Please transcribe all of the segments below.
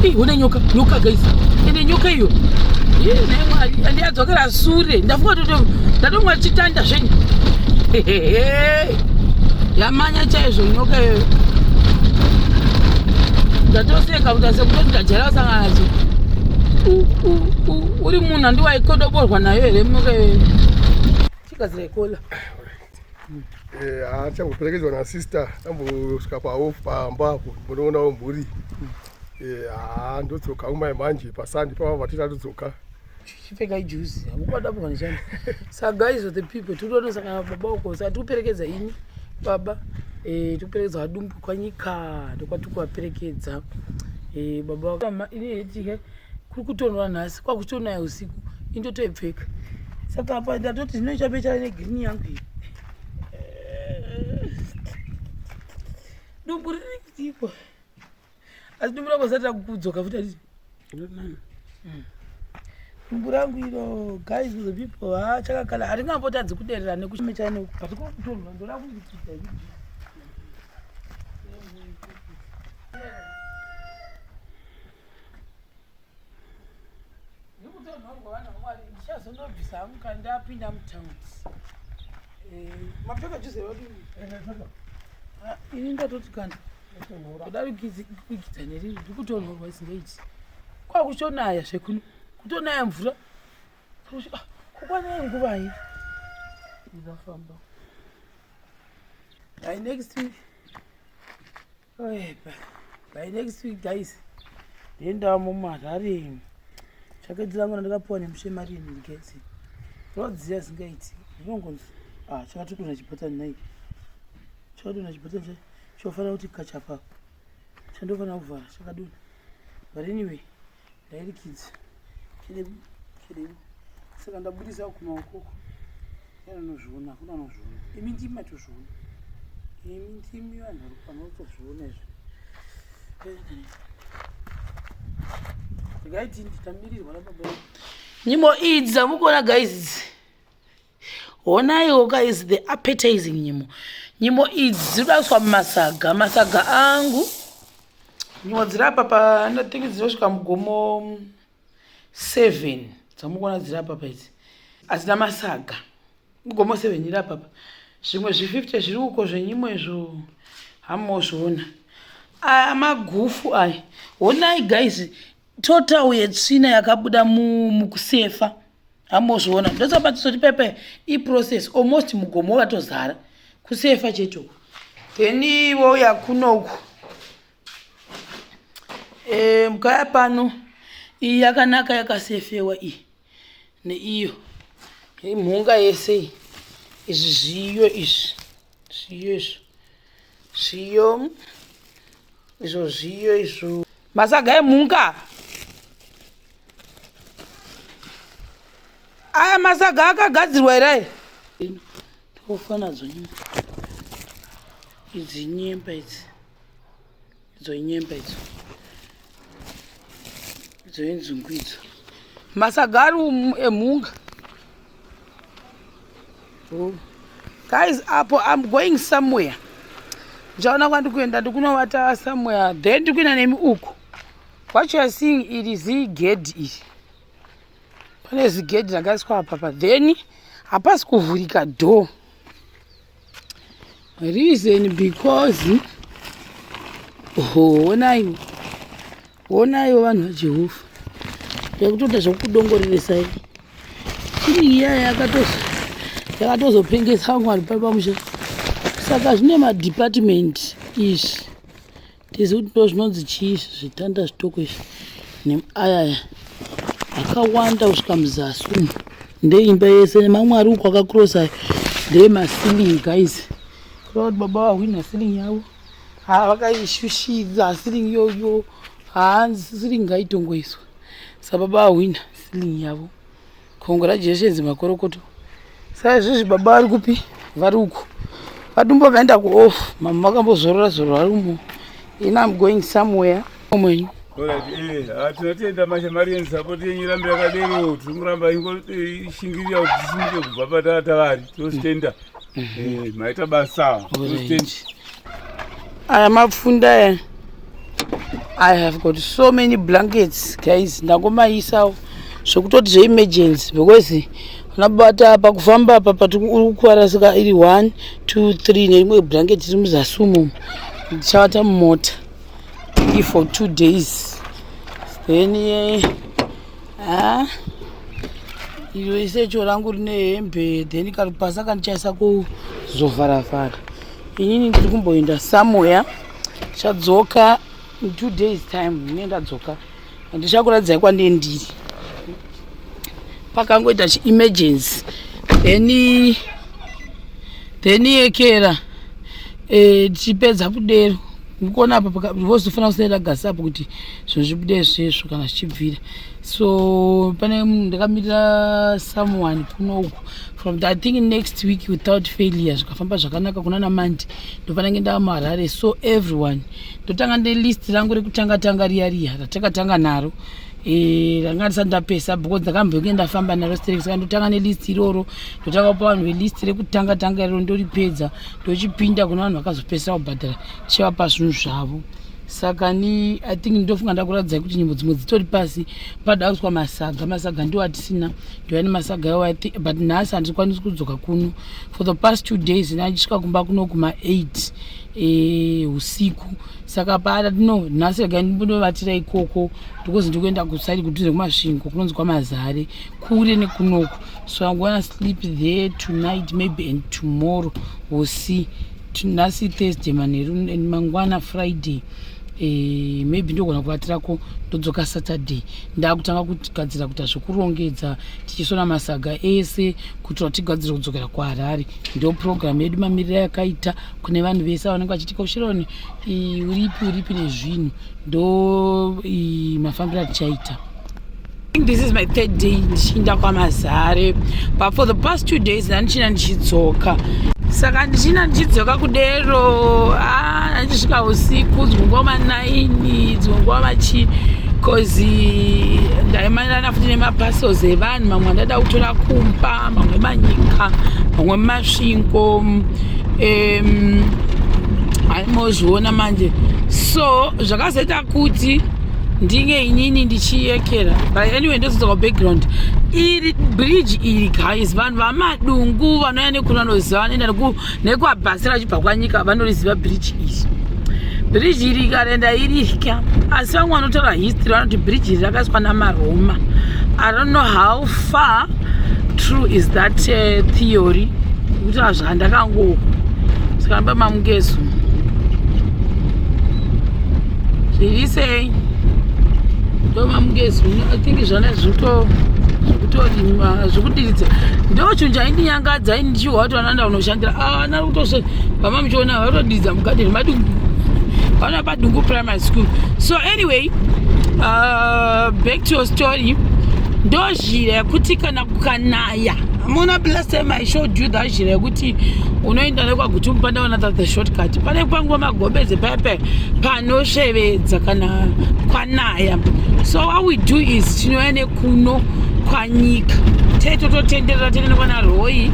Une nyoka guys. Ine nyoka hiyo. Andiyadzokera sure. Ndafunga ndatomwa chitanda zvenyu. Yamanya chaizvo nyoka hiyo. Ndatoseka kuti sekutoti ndajera sangana nacho. Uri munhu andiwaikodoborwa nayo here nyoka hiyo. Chikazira ikola. Changoperekedzwa na sister tambosvika paofu pamba apo ndinoonawo mhuri. Ndodzoka umai manje pasandi pava vatita ndodzoka. Chipfeka ijuzi ukwadapo kanishanda. So guys of the people tudono saka baba uko saka tuperekedza ini baba tuperekedza vadumbu kwanyika ndokwatukuvaperekedza baba ini etike kuri kutonora nhasi kwakutonaya usiku indotoipfeka saka apa ndatoti zvinochapecha negirini yangu iyi dumbu riri kutipo asi dumbu rangu zati rakudzoka futi ati dumbu rangu iro guys with the people chakakala haringambotadzi kuderera nekuchimechane but kwakutonora ndorakuitita ndichazondobvisa hangu kana ndapinda mutaundi mapfeka juze vadini ini ndatoti kana kudarikidza neriri ndikutonhorwa isingaiti kwakutonaya zvekuno kutonaya mvura kukwanai nguvai ndizafamba by next week guys ndiendawo mumarare chakadzi rangu randakapiwa nemushemarine ndikezi rodziya zingaiti rinongonzi chakatokona chipatani nai chakadona chipatani chofanira kuti kachapa chandofanira kuvhara chakadona but anyway ndairikidza kedebu saka ndabudisa kumaokoko anozviona kuna anozviona imi ndimi matozviona imi ndimi vanhu vari panotozviona izvi ndikaiti nditamirirwa nababa nyimo idzi dzamukuona guys honaiwo guys the appetizing nyimo idzi dzirikudaswa mumasaga angu nyimo dziri apa pa ndatingi dzinosvika mugomo 7 dzamukuona dziri apa pa idzi hadzina masaga mugomo 7 iri apa pa zvimwe zvi50 zviri uko zvenyimo izvo hamozviona aya magufu aya honai guys total yetsvina yakabuda mukusefa hamozviona ndosapa tisoti pepe iprocess almost mugomo wakatozara kusefa chetoko then iwo yakunoku mukaya pano iyi yakanaka yakasefewa iyi neiyo mhunga yese izvi zviyo izvo masaga emhunga aya masaga akagadzirwa here tofanadzo idzi nyemba idzo enzungu idzo masaga ari emhunga guys apo I'm going somewhere ndichaona kwandikuenda ndikunovata somewhere then ndikuenda nemi uku what you are seeing it is igedhi iri pane zigedhi rakaiswa apa then hapasi kuvhurika door reason because honaiwo vanhu vajehovha yakutoda zvokudongoreresai chiri iyaya yakatozopengesa mwari pai pamusha saka zvine madepartment izvi tizi kuti ndo zvinonzi chii zvitanda zvitoko izvi neayaya akawanda kusvika muzasi umu ndeimba yese nemamwe ari uko akakurosa ndemasilingi guys kuda kuti baba vahwina silingi yavo vakaishushidza silingi yoyo hanzi silingi ngaitongoiswa saka baba vahwina silingi yavo congratulations makorokoto saka izvizvi baba vari kupi vari uko vadumbo vaenda kuoff mama vakambozorora vari umo in I'm going somewhere mwenyu tinotenda mashamari support yenyu irambe yakadero tirimuramba ingoshingiririra kuti tisimuke kubva patata vari tositenda maita basa tositenda aya mapfunda aya I have got so many blankets guys, ndakomaisa zvekutoti zveemergency because unabata apa kufamba apa patikukwara saka iri 1 2 3 nerimwe blanket iri muzasumo ndichawata mumota for 2 days then iro isecho rangu rine hembe then karipasa kandichaisa kuzovharavhara. Inini ndiri kumboenda somewhere chadzoka in 2 days time ndadzoka ndichakuradzai kwandendiri pakangoita chi-emergency then yekera tichipedza kudero ndikuona apa vozofanira kusaira gasi apo kuti zvinhu zvibude zvesvo kana zvichibvira. So pane ndakamirira someone kunoku from I think next week without failure zvikafamba zvakanaka kuna naMandi ndofanenge ndava muHarare. So everyone ndotanga nelist rangu rekutanga riya ratakatanga naro ranga ndisati ndapesa because ndakambonge ndafamba naro straight saka ndotanga nelist iroro ndotanga kupa vanhu velist rekutanga iroro ndoripedza ndochipinda kuna vanhu vakazopesera kubhadhara tichivapa zvinhu zvavo. Saka ni I think ndofunga ndakuradzai kuti nyimbo dzimwe dzitori pasi pada kuswa masaga ndo atisina ndoyani masaga yawo but nhasi handikwanisi kudzoka kuno for the past 2 days ndichisvika kumba kuno kuma 8 usiku. Saka pada nhasi rega ndinovatira ikoko because ndikuenda kusaidi kudhuze kumasvingo kunonzi kwaMazare kure nekunoko. So I'm gonna sleep there tonight maybe and tomorrow we'll see. Nhasi Thursday manheru mangwana Friday maybe ndogona kuvatirako ndodzoka Saturday ndakutanga kugadzira kuita zvokurongedza tichisona masaga ese kuti tigadzire kudzokera kuHarare. Ndio program yedu mamiriro yakaita kune vanhu vese vanenge vachitika ushironi uripi nezvinhu ndo mafambiro atichaita. This is my 3rd day ndichienda kwaMazare but for the past 2 days ndandichina ndichidzoka. Saka ndichina ndichidzoka kudero ndichisvika usiku dzingwa ma9 dzingwa machi cause ndaimanirana futi nemaparcels evanhu mamwe andada kutora kumba mamwe manyika mamwe masvingo aimozviona manje. So zvakazoita kuti ndinge inini ndichiyekera but anyway ndozodzoka background iri bridge iri guys vanhu vamadungu vanouya nekunanoziva vanoenda nekuabhasira vachibva kwanyika vanoriziva bridge iri ikaenda iritya asi vamwe vanotaura history vanoti bridge iri rakaiswa namaroma. I don't know how far true is that theory kutaura zvandakangoko sikaramba mamungezo zviri sei ndomamungezo I think zvana zvikudiridza ndochunja indinyangadza indichiwa kuti vananda unoshandira nari kutosve vamamuchiona vatodiridza mugadheni madungu vana padungu primary school. So anyway back to your story. Ndo zhira yekuti kana kukanaya amona last time I showed you that zhira yekuti unoenda nekwaguti mupanda wana the shortcut pane panguva magobeze pepe panoshevedza kana kwanaya. So what we do is tinoenda kuno kwanyika totenderera tene kwana Royi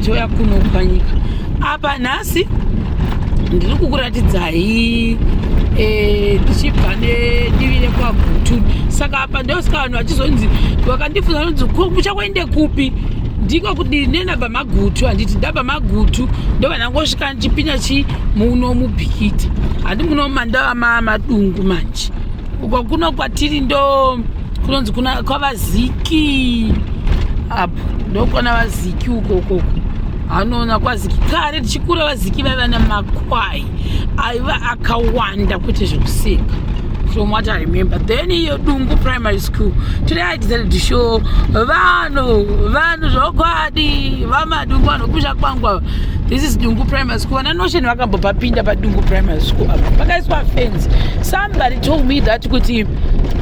toya kuno kwanyika apa nhasi ndiri kukuratidzai tichibva nedivi rekwagutu. Saka apa ndosika vanhu vachizonzi vakandifunza nonzi muchakuende kupi ndiko kuti ndendabva Magutu handiti ndabva Magutu ndobva ndangosvika ndichipinda muno mubhikiti handi muno mandava madungu manje uko kuno kwatiri ndo kunonzi kwavaziki apo ndokwana vaziki ukokoko anoona kwaziki kare tichikura vaziki vaiva namakwai aiva akawanda kwete zvekuseka from what I remember. Then iyo Dungu primary school today I decided to show vanhu zvokwadi vamadungu vanopusha kwangwa. This is Dungu primary school and notion vakambopapinda paDungu primary school apa pakaiswa fence. Somebody told me that kuti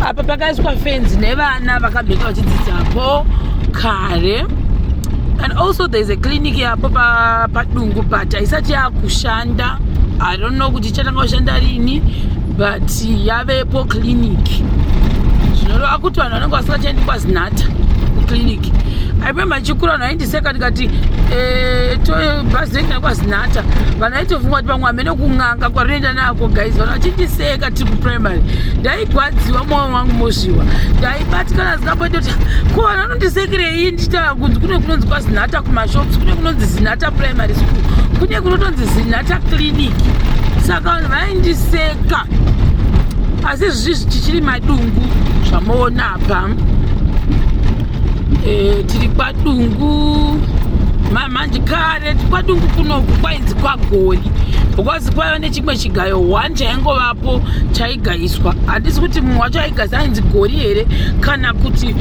apa pakaiswa fence nevana vakabheka vachidzidzapo kare. And also there's a clinic yapo paDungu but haisati yakushanda. I don't know kuti chatanga kushanda rini but yavepo clinic. Zvinoreva kuti vanhu vanenge vasingachaendi kwaZinatha clinic. I remember chikura na hindi second kati basi ndenge kwa sinata vanaito funga kuti pamwe amene kung'anga kwarinoenda nako guys vanachindiseka tiri kuprimary ndaigwadziwa mwoyo wangu mosviwa ndaibatikana zikamboti kuti kona anondisekerei ndichitaura kunzi kune kunonzi kwa zinata kumashops kune kunonzi zinata primary school kune kunotonzi zinata clinic saka vanhu vaindiseka asi zvizvi tichiri madungu zvamuona apa tiri kwadungu manje kare kwadungu kunoku kwainzi kwagori because kwaiva nechimwe chigayo 1 chaingovapo chaigayiswa handisi kuti mumwe wacho aigayisa ainzi gori here kana kuti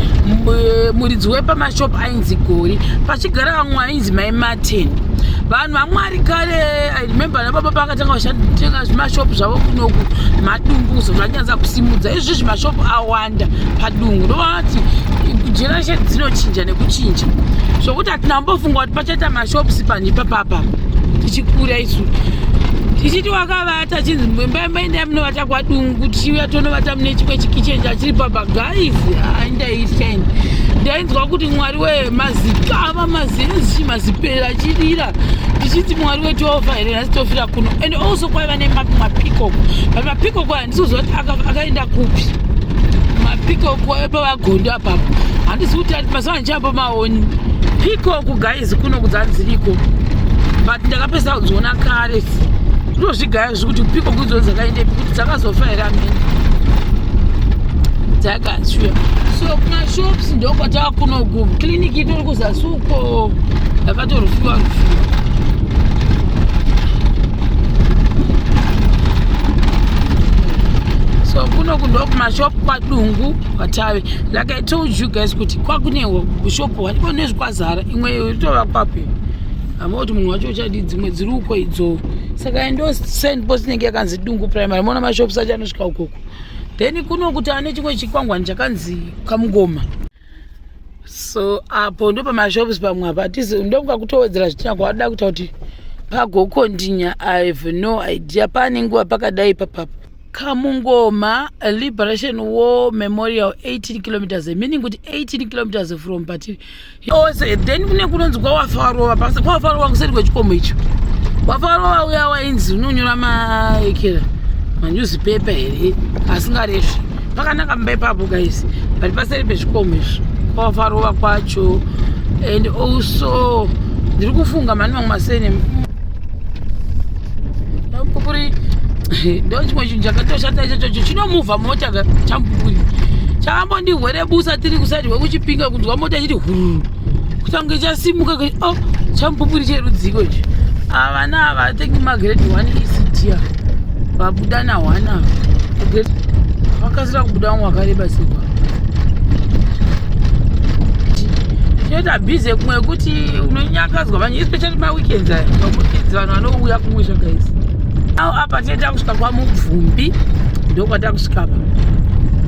muridzi wepamashopu ainzi gori pachigara vamwe ainzi mai Martin. Vanhu vamwari kare I remember napapa pakatanga vatenga zvimashopu zvavo kunoku madungu zvanyatsa kusimudza izvi zvimashopu awanda padungu ndovati generation dzinochinja nekuchinja zvokuti hatinambofunga kuti pachaita mashopusi panipapapa tichikura isu tichiti wakavata chinzi mbembaenda munovata kwadungu tichiuya tonovata mune chimwe chikichenja chiri papa gaizi ndaityaini ndainzwa kuti mwari wemazikava mazenzi mazipera achidira tichiti mwari wetofa here nhasi tofira kuno and also kwaiva nemapikoko but mapikoko handisiuziva kuti akaenda kupi mapikoko epavagondo apapo handisi kuti ati mazuva ndichambo maoni pikoko gaizi kuno kudzanziriko but ndakapesa kudziona kare ndozvigaya zvikuti pikoko idzo dzakaendepi kuti dzakazofa here amene dzakashuya so kumashops ndokwatava kunoku kliniki itori kuzasuko yakatorufiwa so kunoku ndokumashopu kwadungu kwatave like I told you guys kuti kwakunewo kushopu waliko nezvikwazara imwe ritova kwapi hama kuti munhu wacho uchadi dzimwe dziri uko idzo saka ndosendpost inenge yakanzi dungu primary mona mashopu sacho anosvika ukoko then kuno kuti ane chimwe chikwangwani chakanzi kamugoma so apo ndo pamashops pamwe apa tizi ndonga kutowedzera zvitinako wada kuita kuti pagokondinya I have no idea pane nguva pakadai papapo Kamungoma Liberation War Memorial 18 kilometers meaning kuti 18 kilometers from Patiri ose then kune kunonzi kwawafarova pasa kwawafarova kuseri kwechikomo icho wafarova uya wainzi unonyora maekera manewspaper here asingarefi pakanaka mbepapo guys but paseri pezvikomo izvo kwawafarova kwacho and also ndiri kufunga mani mamwe masene Champupuri ndo chimwe chinhu chakatoshata ichocho chinomuvha mota Champupuri chakambondihwere busa tiri kusati wekuchipinga kunzwa mota chiti hururu kutange chasimuka Champupuri cherudziko ichi avana ava atengi magrade 1 ECT vabuda na1 ava vakasira kubuda vamwe vakareba sekwa chinoita bhize kumwe kuti unonyakadzwa vanye especially maweekends aya maweekends vanhu vanouya kumwe zvakaisi au apa tinoita kusvika kwamubvumbi ndokwata kusvika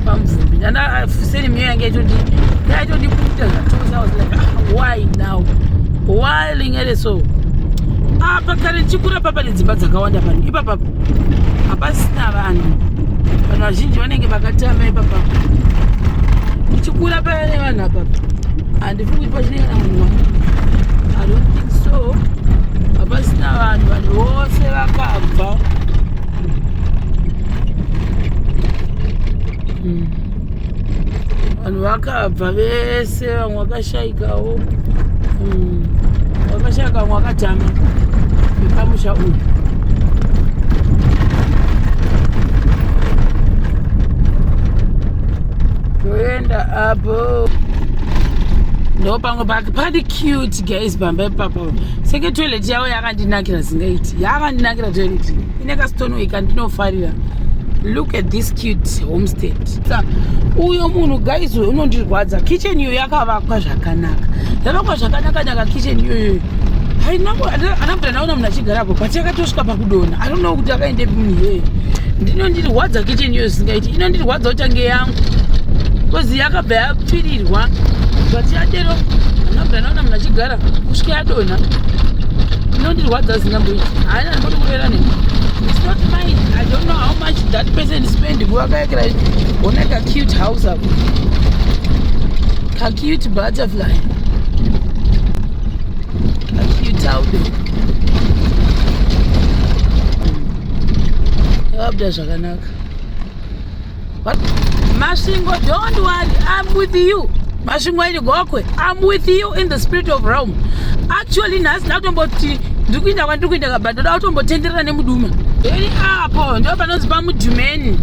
pamubvumbi ndandafuseni mioyo yange yaitondikuita zvatosa was like why now why lingere so apa kare ndichikura papa nedzimba dzakawanda pano ipapapo hapasina vanhu vazhinji vanenge vakatama ipapapo ndichikura pane vanhu apapo handifungi kuti pachinenge na munhu I don't think so hapasina vanhu vose vakabva vanhu vakabva vese vamwe vakashayikawo vakashayika vamwe vakatama vepamusha uyu toenda apo ndo pamwe pake padi cute guys bamba ipapa seke toilet yavo yakandinakira zingaiti yakandinakira toilet ine kastoneway kandinofarira look at this cute homestead uyo munhu guys unondirwadza kitchen iyo yakavakwa zvakanaka yavakwa zvakanaka kitchen iyoyo anambuda naona munhu achigarapo pati yakatosvika pakudonha I don't know kuti akaendepi munhu iyoyo ndinondirwadza kitchen iyoyo zingaiti inondirwadza utange yangu kozi yakabva yapfirirwa bati yadero anambuda naona munhu achigara kusvika yadonha inondirwadza zinamboiti haina ndinoti kurera nemo it's not mine I don't know how much that person spend kuvakaekera oneka cute house apo A cute butterfly. A cute taudo. Yabda zvakanaka. What? Masvingo, don't worry, I'm with you. Masvingo ini gokwe, I'm with you in the spirit of realm. Actually, nhasi ndatomboti ndikuinda kwandiri kuinda kabva ndoda kutombotenderera nemuduma. Eri apo ndo panonzi pamudhumeni.